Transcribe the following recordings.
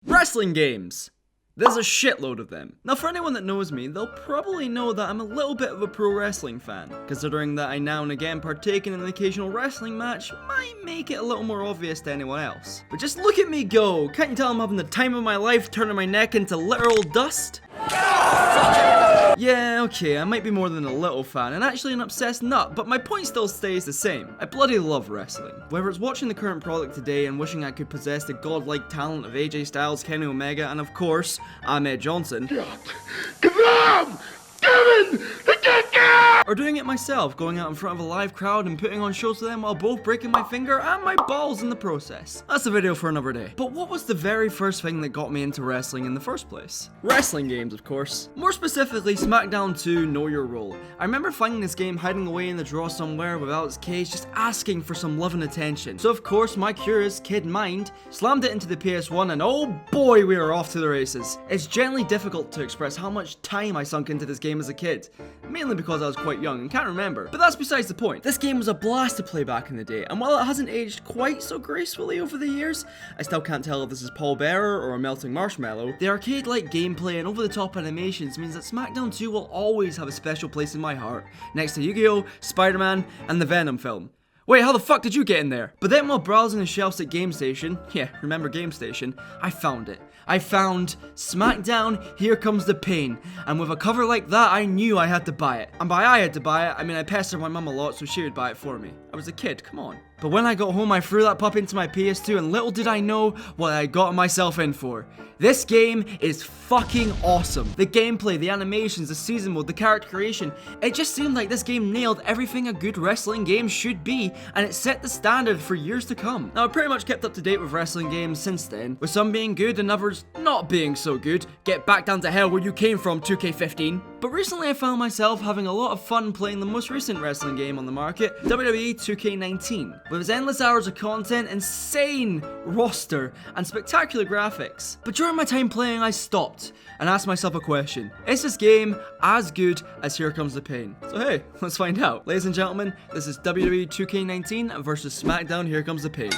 Wrestling games. There's a shitload of them. Now for anyone that knows me, they'll probably know that I'm a little bit of a pro wrestling fan. Considering that I now and again partake in an occasional wrestling match might make it a little more obvious to anyone else. But just look at me go, can't you tell I'm having the time of my life turning my neck into literal dust? Yeah, okay, I might be more than a little fan and actually an obsessed nut, but my point still stays the same. I bloody love wrestling. Whether it's watching the current product today and wishing I could possess the godlike talent of AJ Styles, Kenny Omega, and of course, Ahmed Johnson. Or doing it myself, going out in front of a live crowd and putting on shows for them while both breaking my finger and my balls in the process. That's a video for another day. But what was the very first thing that got me into wrestling in the first place? Wrestling games, of course. More specifically, Smackdown 2 Know Your Role. I remember finding this game hiding away in the drawer somewhere without its case, just asking for some love and attention. So of course, my curious kid mind slammed it into the PS1 and oh boy, we were off to the races. It's generally difficult to express how much time I sunk into this game as a kid. Mainly because I was quite young and can't remember, but that's besides the point. This game was a blast to play back in the day, and while it hasn't aged quite so gracefully over the years, I still can't tell if this is Paul Bearer or a melting marshmallow. The arcade-like gameplay and over-the-top animations means that Smackdown 2 will always have a special place in my heart, next to Yu-Gi-Oh!, Spider-Man, and the Venom film. Wait, how the fuck did you get in there? But then while browsing the shelves at GameStation, yeah, remember GameStation, I found it. I found Smackdown, Here Comes the Pain, and with a cover like that, I knew I had to buy it. And by I had to buy it, I mean I pestered my mum a lot so she would buy it for me. I was a kid, come on. But when I got home, I threw that pup into my PS2 and little did I know what I got myself in for. This game is fucking awesome. The gameplay, the animations, the season mode, the character creation. It just seemed like this game nailed everything a good wrestling game should be, and it set the standard for years to come. Now I've pretty much kept up to date with wrestling games since then, with some being good and others not being so good. Get back down to hell where you came from, 2K15. But recently I found myself having a lot of fun playing the most recent wrestling game on the market, WWE 2K19. With its endless hours of content, insane roster, and spectacular graphics. But during my time playing, I stopped and asked myself a question. Is this game as good as Here Comes the Pain? So hey, let's find out. Ladies and gentlemen, this is WWE 2K19 versus Smackdown Here Comes the Pain.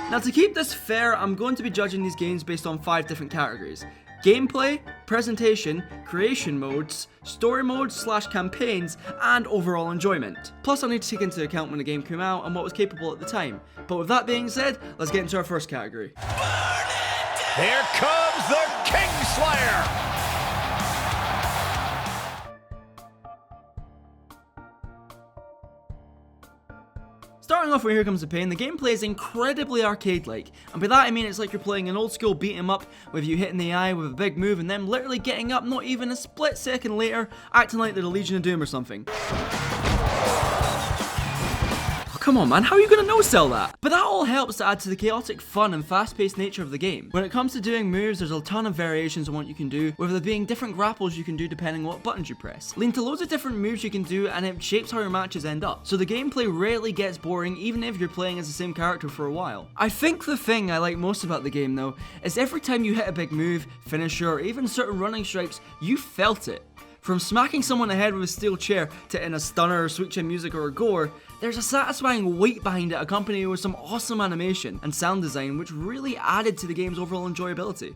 Now to keep this fair, I'm going to be judging these games based on 5 different categories. Gameplay, presentation, creation modes, story modes / campaigns, and overall enjoyment. Plus I need to take into account when the game came out and what was capable at the time. But with that being said, let's get into our first category. Here comes the Kingslayer! Starting off with Here Comes the Pain, the gameplay is incredibly arcade-like, and by that I mean it's like you're playing an old school beat 'em up with you hitting the eye with a big move and them literally getting up not even a split second later, acting like they're the Legion of Doom or something. Come on man, how are you gonna no-sell that? But that all helps to add to the chaotic fun and fast-paced nature of the game. When it comes to doing moves, there's a ton of variations on what you can do, with there being different grapples you can do depending on what buttons you press. Leading to loads of different moves you can do, and it shapes how your matches end up. So the gameplay rarely gets boring even if you're playing as the same character for a while. I think the thing I like most about the game though, is every time you hit a big move, finisher, or even certain running strikes, you felt it. From smacking someone in the head with a steel chair to in a stunner, sweet chin music, or a gore, there's a satisfying weight behind it accompanied with some awesome animation and sound design which really added to the game's overall enjoyability.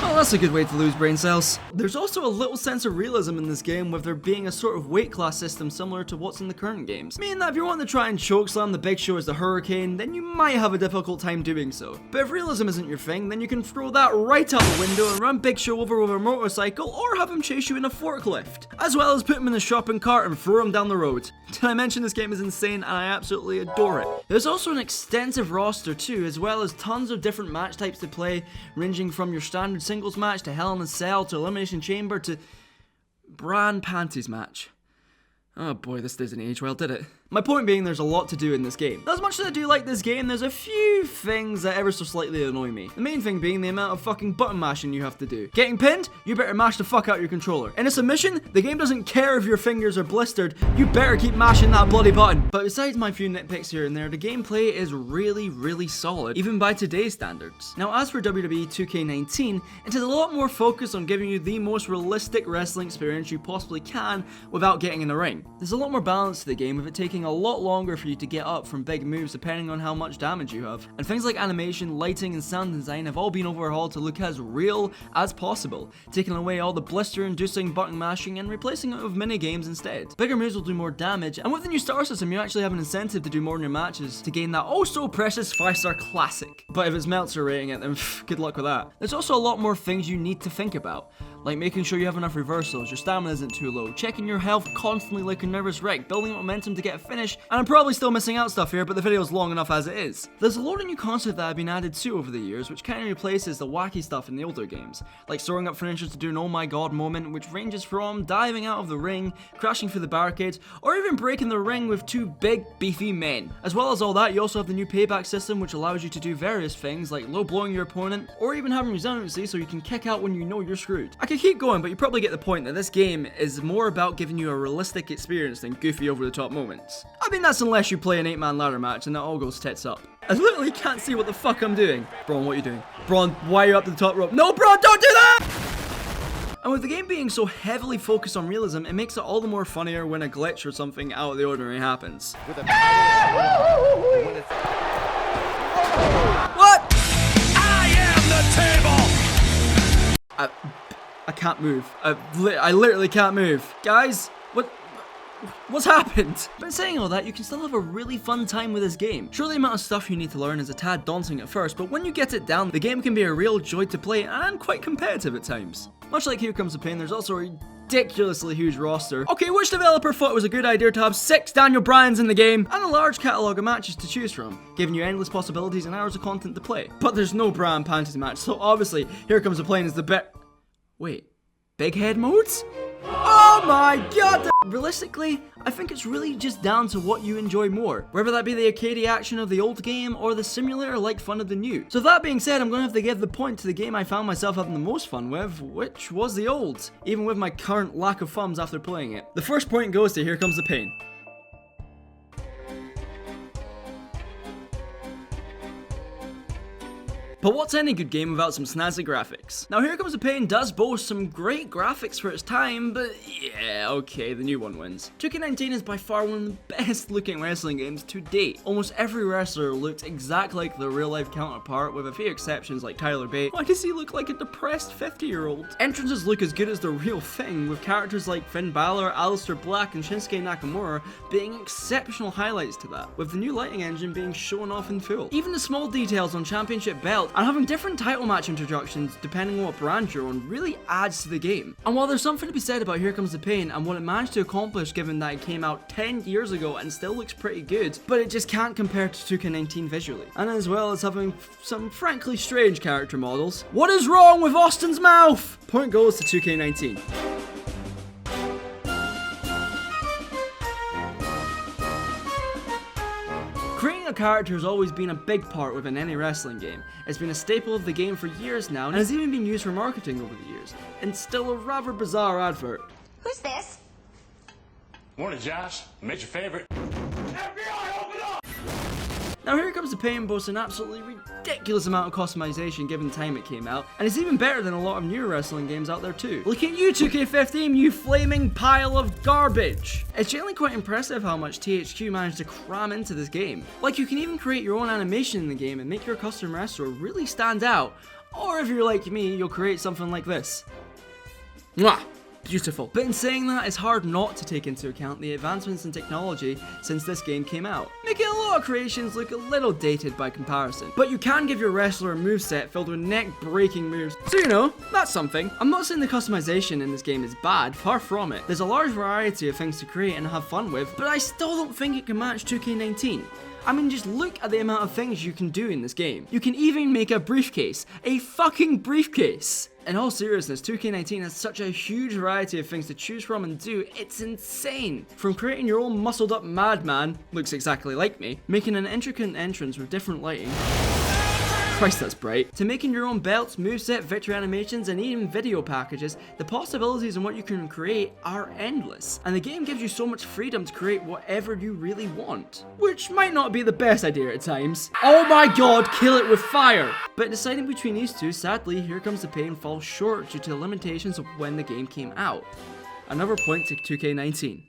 Well, that's a good way to lose brain cells. There's also a little sense of realism in this game, with there being a sort of weight class system similar to what's in the current games. Meaning that if you're wanting to try and chokeslam the Big Show as the Hurricane, then you might have a difficult time doing so. But if realism isn't your thing, then you can throw that right out the window and run Big Show over with a motorcycle, or have him chase you in a forklift. As well as put him in a shopping cart and throw him down the road. Did I mention this game is insane and I absolutely adore it? There's also an extensive roster too, as well as tons of different match types to play, ranging from your standard singles match to Hell in a Cell to Elimination Chamber to Bran Panties match. Oh boy, this doesn't age well, did it? My point being, there's a lot to do in this game. As much as I do like this game, there's a few things that ever so slightly annoy me. The main thing being the amount of fucking button mashing you have to do. Getting pinned? You better mash the fuck out your controller. In a submission, the game doesn't care if your fingers are blistered, you better keep mashing that bloody button. But besides my few nitpicks here and there, the gameplay is really solid, even by today's standards. Now as for WWE 2K19, it is a lot more focused on giving you the most realistic wrestling experience you possibly can without getting in the ring. There's a lot more balance to the game, with it taking taking a lot longer for you to get up from big moves depending on how much damage you have. And things like animation, lighting, and sound design have all been overhauled to look as real as possible, taking away all the blister-inducing button mashing and replacing it with mini games instead. Bigger moves will do more damage, and with the new star system, you actually have an incentive to do more in your matches to gain that oh so precious 5-star classic. But if it's Meltzer rating it, then good luck with that. There's also a lot more things you need to think about, like making sure you have enough reversals, your stamina isn't too low, checking your health constantly like a nervous wreck, building up momentum to get a finish, and I'm probably still missing out stuff here, but the video's long enough as it is. There's a lot of new content that have been added too over the years, which kind of replaces the wacky stuff in the older games, like soaring up finishers to do an oh my god moment, which ranges from diving out of the ring, crashing through the barricades, or even breaking the ring with two big beefy men. As well as all that, you also have the new payback system, which allows you to do various things like low blowing your opponent, or even having resiliency so you can kick out when you know you're screwed. I could keep going, but you probably get the point that this game is more about giving you a realistic experience than goofy over the top moments. I mean, that's unless you play an 8-man ladder match and that all goes tits up. I literally can't see what the fuck I'm doing. Braun, what are you doing? Braun, why are you up to the top rope? No, Braun, don't do that! And with the game being so heavily focused on realism, it makes it all the more funnier when a glitch or something out of the ordinary happens. What? I am the table! I can't move. I literally can't move. Guys, what's happened? But in saying all that, you can still have a really fun time with this game. Sure, the amount of stuff you need to learn is a tad daunting at first, but when you get it down, the game can be a real joy to play and quite competitive at times. Much like Here Comes the Pain, there's also a ridiculously huge roster. Okay, which developer thought it was a good idea to have 6 Daniel Bryans in the game, and a large catalogue of matches to choose from, giving you endless possibilities and hours of content to play? But there's no bra and panties match, so obviously, Here Comes the Pain is the best. Wait, big head modes? Oh my god! Realistically, I think it's really just down to what you enjoy more, whether that be the arcadey action of the old game or the simulator-like fun of the new. So that being said, I'm going to have to give the point to the game I found myself having the most fun with, which was the old, even with my current lack of thumbs after playing it. The first point goes to Here Comes the Pain. But what's any good game without some snazzy graphics? Now, Here Comes the Pain does boast some great graphics for its time, but yeah, okay, the new one wins. 2K19 is by far one of the best looking wrestling games to date. Almost every wrestler looked exactly like their real life counterpart, with a few exceptions like Tyler Bate. Why does he look like a depressed 50-year-old? Entrances look as good as the real thing, with characters like Finn Balor, Aleister Black, and Shinsuke Nakamura being exceptional highlights to that, with the new lighting engine being shown off in full. Even the small details on championship belts and having different title match introductions depending on what brand you're on really adds to the game. And while there's something to be said about Here Comes the Pain and what it managed to accomplish given that it came out 10 years ago and still looks pretty good, but it just can't compare to 2K19 visually. And as well as having some frankly strange character models. What is wrong with Austin's mouth? Point goes to 2K19. Creating a character has always been a big part within any wrestling game. It's been a staple of the game for years now and has even been used for marketing over the years. And still a rather bizarre advert. Who's this? Morning, Josh. Made your favorite. FBI, open up! Now, Here Comes the Pain boasts an absolutely ridiculous amount of customization given the time it came out, and it's even better than a lot of newer wrestling games out there too. Look at you, 2K15, you flaming pile of garbage! It's generally quite impressive how much THQ managed to cram into this game. Like, you can even create your own animation in the game and make your custom wrestler really stand out, or if you're like me, you'll create something like this. Mwah! Beautiful. But in saying that, it's hard not to take into account the advancements in technology since this game came out, making a lot of creations look a little dated by comparison. But you can give your wrestler a moveset filled with neck-breaking moves, so you know, that's something. I'm not saying the customization in this game is bad, far from it. There's a large variety of things to create and have fun with, but I still don't think it can match 2K19. I mean, just look at the amount of things you can do in this game. You can even make a briefcase. A fucking briefcase! In all seriousness, 2K19 has such a huge variety of things to choose from and do, it's insane! From creating your own muscled up madman, looks exactly like me, making an intricate entrance with different lighting, Christ, that's bright, to making your own belts, moveset, victory animations, and even video packages, the possibilities in what you can create are endless. And the game gives you so much freedom to create whatever you really want. Which might not be the best idea at times. Oh my god, kill it with fire! But deciding between these two, sadly, Here Comes the Pain falls short due to the limitations of when the game came out. Another point to 2K19.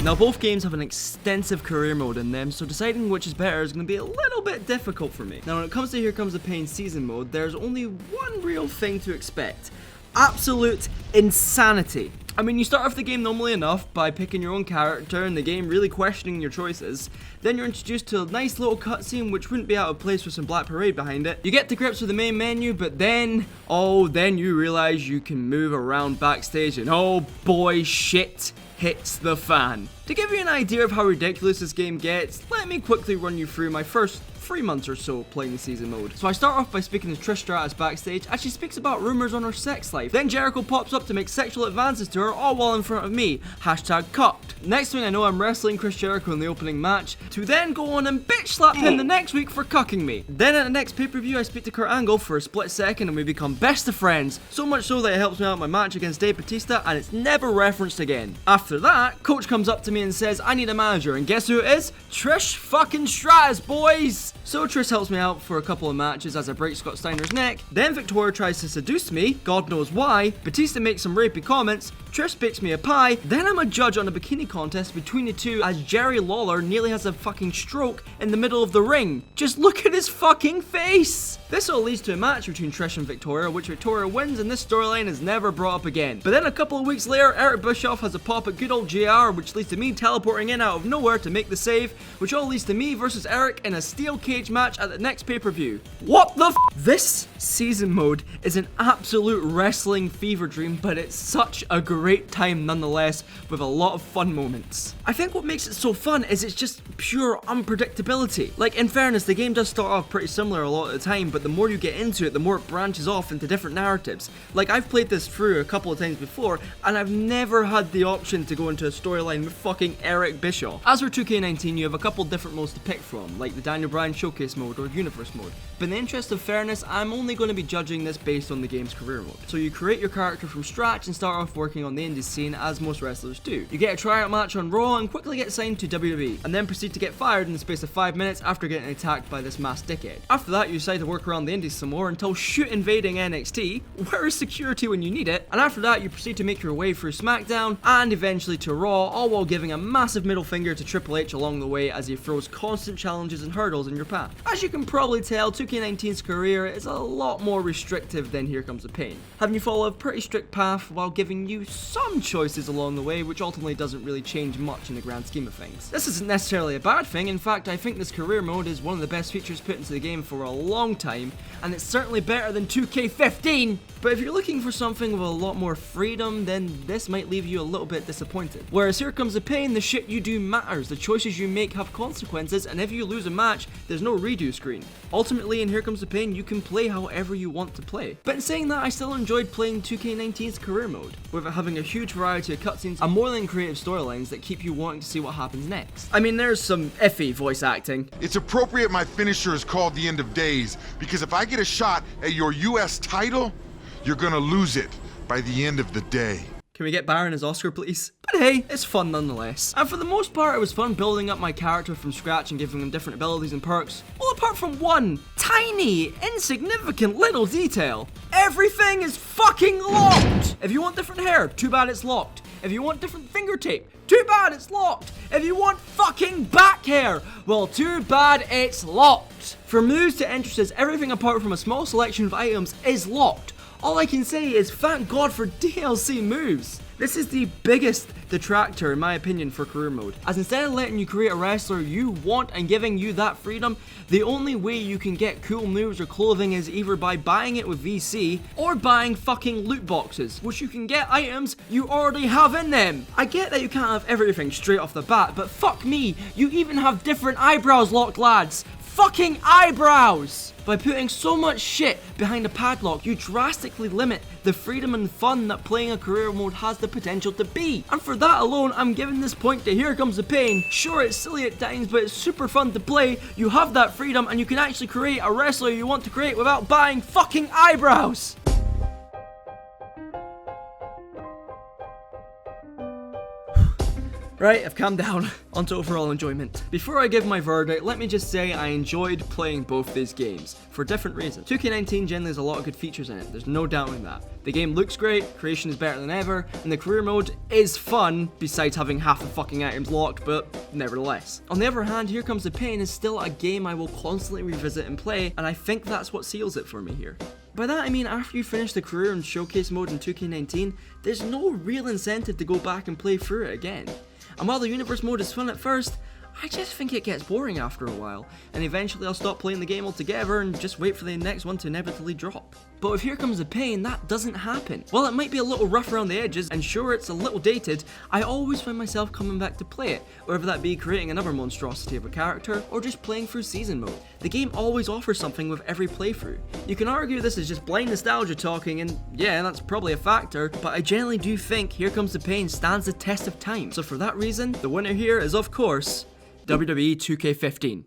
Now both games have an extensive career mode in them, so deciding which is better is going to be a little bit difficult for me. Now when it comes to Here Comes the Pain season mode, there's only one real thing to expect. Absolute insanity. I mean, you start off the game normally enough by picking your own character and the game really questioning your choices. Then you're introduced to a nice little cutscene which wouldn't be out of place with some Black Parade behind it. You get to grips with the main menu, but then you realize you can move around backstage and oh boy, shit hits the fan. To give you an idea of how ridiculous this game gets, let me quickly run you through my first 3 months or so playing the season mode. So I start off by speaking to Trish Stratus backstage as she speaks about rumors on her sex life. Then Jericho pops up to make sexual advances to her all while in front of me. #cucked. Next thing I know, I'm wrestling Chris Jericho in the opening match to then go on and bitch slap him the next week for cucking me. Then at the next pay-per-view I speak to Kurt Angle for a split second and we become best of friends. So much so that it helps me out in my match against Dave Bautista and it's never referenced again. After that, Coach comes up to me and says I need a manager and guess who it is? Trish fucking Stratus, boys! So Trish helps me out for a couple of matches as I break Scott Steiner's neck. Then Victoria tries to seduce me, God knows why. Batista makes some rapey comments. Trish bakes me a pie. Then I'm a judge on a bikini contest between the two as Jerry Lawler nearly has a fucking stroke in the middle of the ring. Just look at his fucking face! This all leads to a match between Trish and Victoria, which Victoria wins, and this storyline is never brought up again. But then a couple of weeks later, Eric Bischoff has a pop at good old JR, which leads to me teleporting in out of nowhere to make the save, which all leads to me versus Eric in a steel cage match at the next pay-per-view. What the f? This season mode is an absolute wrestling fever dream, but it's such a great time nonetheless, with a lot of fun moments. I think what makes it so fun is it's just pure unpredictability. Like, in fairness, the game does start off pretty similar a lot of the time, but the more you get into it, the more it branches off into different narratives. Like, I've played this through a couple of times before, and I've never had the option to go into a storyline with fucking Eric Bischoff. As for 2K19, you have a couple different modes to pick from, like the Daniel Bryan Showcase mode or Universe mode. But in the interest of fairness, I'm only going to be judging this based on the game's career mode. So you create your character from scratch and start off working on the indie scene as most wrestlers do. You get a tryout match on Raw and quickly get signed to WWE, and then proceed to get fired in the space of 5 minutes after getting attacked by this masked dickhead. After that, you decide to work around the indies some more until shoot invading NXT, where is security when you need it, and after that you proceed to make your way through Smackdown and eventually to Raw, all while giving a massive middle finger to Triple H along the way as he throws constant challenges and hurdles in your path. As you can probably tell, 2K19's career is a lot more restrictive than Here Comes the Pain, having you follow a pretty strict path while giving you some choices along the way, which ultimately doesn't really change much in the grand scheme of things. This isn't necessarily a bad thing. In fact, I think this career mode is one of the best features put into the game for a long time, and it's certainly better than 2K15. But if you're looking for something with a lot more freedom, then this might leave you a little bit disappointed. Whereas Here Comes the Pain, the shit you do matters, the choices you make have consequences, and if you lose a match, there's no redo screen. Ultimately, in Here Comes the Pain, you can play however you want to play. But in saying that, I still enjoyed playing 2K19's career mode, with it having a huge variety of cutscenes and more than creative storylines that keep you wanting to see what happens next. I mean, there's some iffy voice acting. It's appropriate my finisher is called the End of Days, because if I get a shot at your US title, you're gonna lose it by the end of the day. Can we get Baron as Oscar, please? But hey, it's fun nonetheless. And for the most part, it was fun building up my character from scratch and giving him different abilities and perks. Well, apart from one tiny, insignificant little detail. Everything is fucking locked! If you want different hair, too bad it's locked. If you want different finger tape, too bad it's locked. If you want fucking back hair, well, too bad it's locked. From moves to entrances, everything apart from a small selection of items is locked. All I can say is thank God for DLC moves. This is the biggest detractor in my opinion for career mode, as instead of letting you create a wrestler you want and giving you that freedom, the only way you can get cool moves or clothing is either by buying it with VC or buying fucking loot boxes, which you can get items you already have in them. I get that you can't have everything straight off the bat, but fuck me, you even have different eyebrows locked, lads. Fucking eyebrows! By putting so much shit behind a padlock, you drastically limit the freedom and fun that playing a career mode has the potential to be. And for that alone, I'm giving this point to Here Comes the Pain. Sure, it's silly at times, but it's super fun to play. You have that freedom, and you can actually create a wrestler you want to create without buying fucking eyebrows! Right, I've calmed down. On to overall enjoyment. Before I give my verdict, let me just say I enjoyed playing both these games, for different reasons. 2K19 generally has a lot of good features in it, there's no doubting that. The game looks great, creation is better than ever, and the career mode is fun, besides having half the fucking items locked, but nevertheless. On the other hand, Here Comes the Pain is still a game I will constantly revisit and play, and I think that's what seals it for me here. By that I mean after you finish the career and showcase mode in 2K19, there's no real incentive to go back and play through it again. And while the universe mode is fun at first, I just think it gets boring after a while, and eventually I'll stop playing the game altogether and just wait for the next one to inevitably drop. But with Here Comes the Pain, that doesn't happen. While it might be a little rough around the edges, and sure it's a little dated, I always find myself coming back to play it, whether that be creating another monstrosity of a character, or just playing through season mode. The game always offers something with every playthrough. You can argue this is just blind nostalgia talking, and yeah, that's probably a factor, but I generally do think Here Comes the Pain stands the test of time. So for that reason, the winner here is of course, WWE 2K15.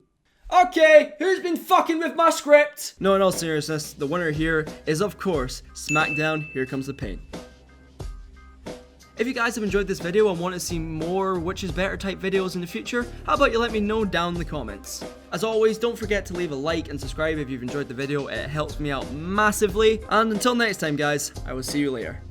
Okay, who's been fucking with my script? No, in all seriousness, the winner here is of course Smackdown, Here Comes the Pain. If you guys have enjoyed this video and want to see more which is better type videos in the future, how about you let me know down in the comments. As always, don't forget to leave a like and subscribe if you've enjoyed the video, it helps me out massively. And until next time guys, I will see you later.